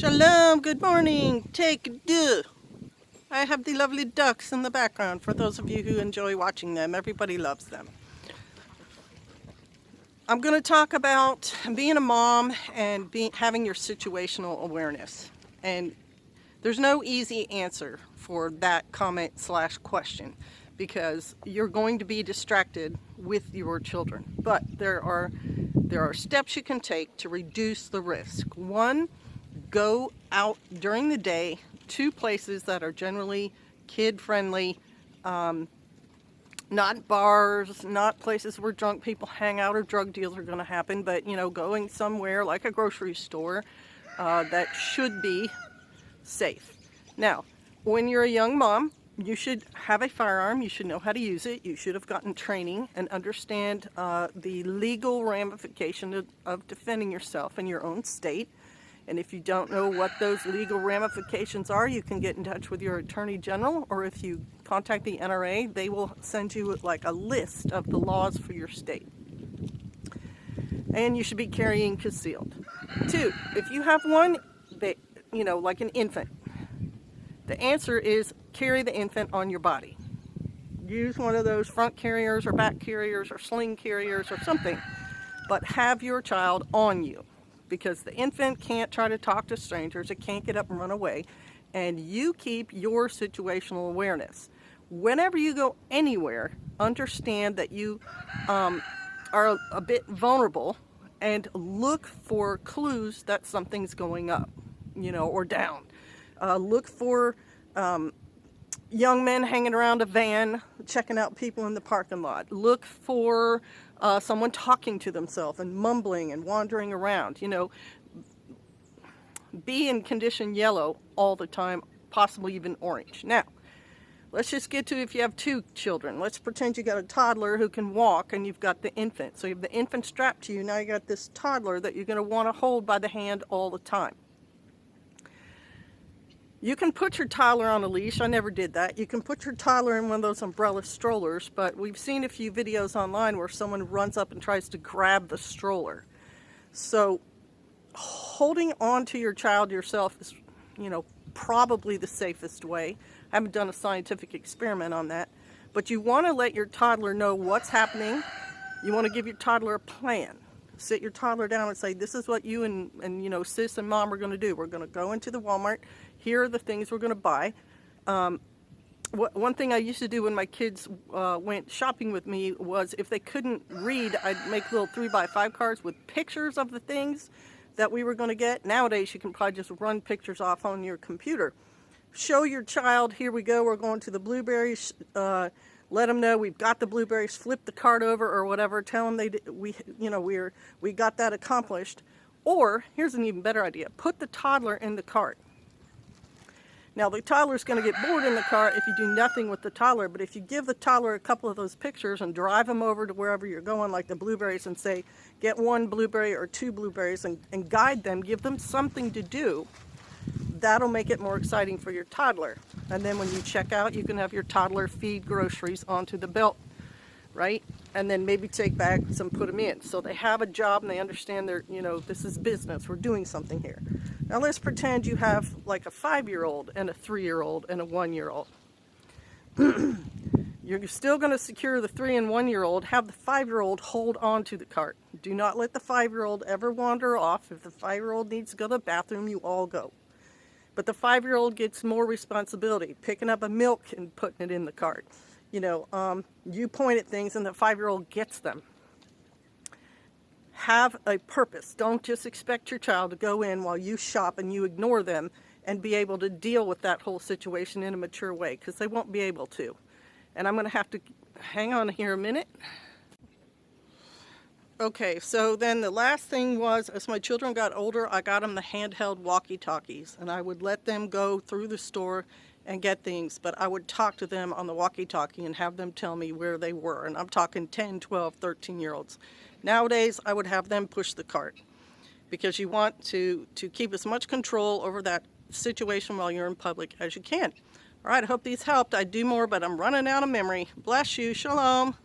Shalom, good morning. Take a do. I have the lovely ducks in the background for those of you who enjoy watching them. Everybody loves them. I'm going to talk about being a mom and having your situational awareness. And there's no easy answer for that comment/question because you're going to be distracted with your children. But there are steps you can take to reduce the risk. One, go out during the day to places that are generally kid-friendly, not bars, not places where drunk people hang out or drug deals are going to happen, but, going somewhere like a grocery store that should be safe. Now, when you're a young mom, you should have a firearm. You should know how to use it. You should have gotten training and understand the legal ramification of defending yourself in your own state. And if you don't know what those legal ramifications are, you can get in touch with your attorney general, or if you contact the NRA, they will send you like a list of the laws for your state. And you should be carrying concealed. Two, if you have one, like an infant, the answer is carry the infant on your body. Use one of those front carriers or back carriers or sling carriers or something, but have your child on you. Because the infant can't try to talk to strangers, it can't get up and run away, and you keep your situational awareness. Whenever you go anywhere, understand that you are a bit vulnerable and look for clues that something's going up, or down. Look for young men hanging around a van, checking out people in the parking lot. Look for someone talking to themselves and mumbling and wandering around. Be in condition yellow all the time, possibly even orange. Now, let's just get to if you have two children. Let's pretend you got a toddler who can walk and you've got the infant. So you have the infant strapped to you. Now you got this toddler that you're going to want to hold by the hand all the time. You can put your toddler on a leash. I never did that. You can put your toddler in one of those umbrella strollers, but we've seen a few videos online where someone runs up and tries to grab the stroller. So holding on to your child yourself is, probably the safest way. I haven't done a scientific experiment on that, but you want to let your toddler know what's happening. You want to give your toddler a plan. Sit your toddler down and say, this is what you and sis and mom are going to do. We're going to go into the Walmart. Here are the things we're going to buy. One thing I used to do when my kids went shopping with me was if they couldn't read, I'd make little 3x5 cards with pictures of the things that we were going to get. Nowadays, you can probably just run pictures off on your computer. Show your child, here we go, we're going to the blueberries. Let them know we've got the blueberries, flip the cart over or whatever, tell them we got that accomplished. Or, here's an even better idea, put the toddler in the cart. Now, the toddler's going to get bored in the cart if you do nothing with the toddler, but if you give the toddler a couple of those pictures and drive them over to wherever you're going, like the blueberries, and say, get one blueberry or two blueberries and guide them, give them something to do, that'll make it more exciting for your toddler. And then when you check out, you can have your toddler feed groceries onto the belt, right? And then maybe take bags and put them in. So they have a job and they understand this is business. We're doing something here. Now let's pretend you have like a 5-year-old and a 3-year-old and a 1-year-old. You're still going to secure the 3 and 1-year-old. Have the 5-year-old hold on to the cart. Do not let the 5-year-old ever wander off. If the 5-year-old needs to go to the bathroom, you all go. But the 5-year-old gets more responsibility, picking up a milk and putting it in the cart. You point at things and the 5-year-old gets them. Have a purpose. Don't just expect your child to go in while you shop and you ignore them and be able to deal with that whole situation in a mature way, because they won't be able to. And I'm going to have to hang on here a minute. Okay, so then the last thing was, as my children got older, I got them the handheld walkie-talkies, and I would let them go through the store and get things, but I would talk to them on the walkie-talkie and have them tell me where they were, and I'm talking 10, 12, 13-year-olds. Nowadays, I would have them push the cart, because you want to keep as much control over that situation while you're in public as you can. All right, I hope these helped. I'd do more, but I'm running out of memory. Bless you. Shalom.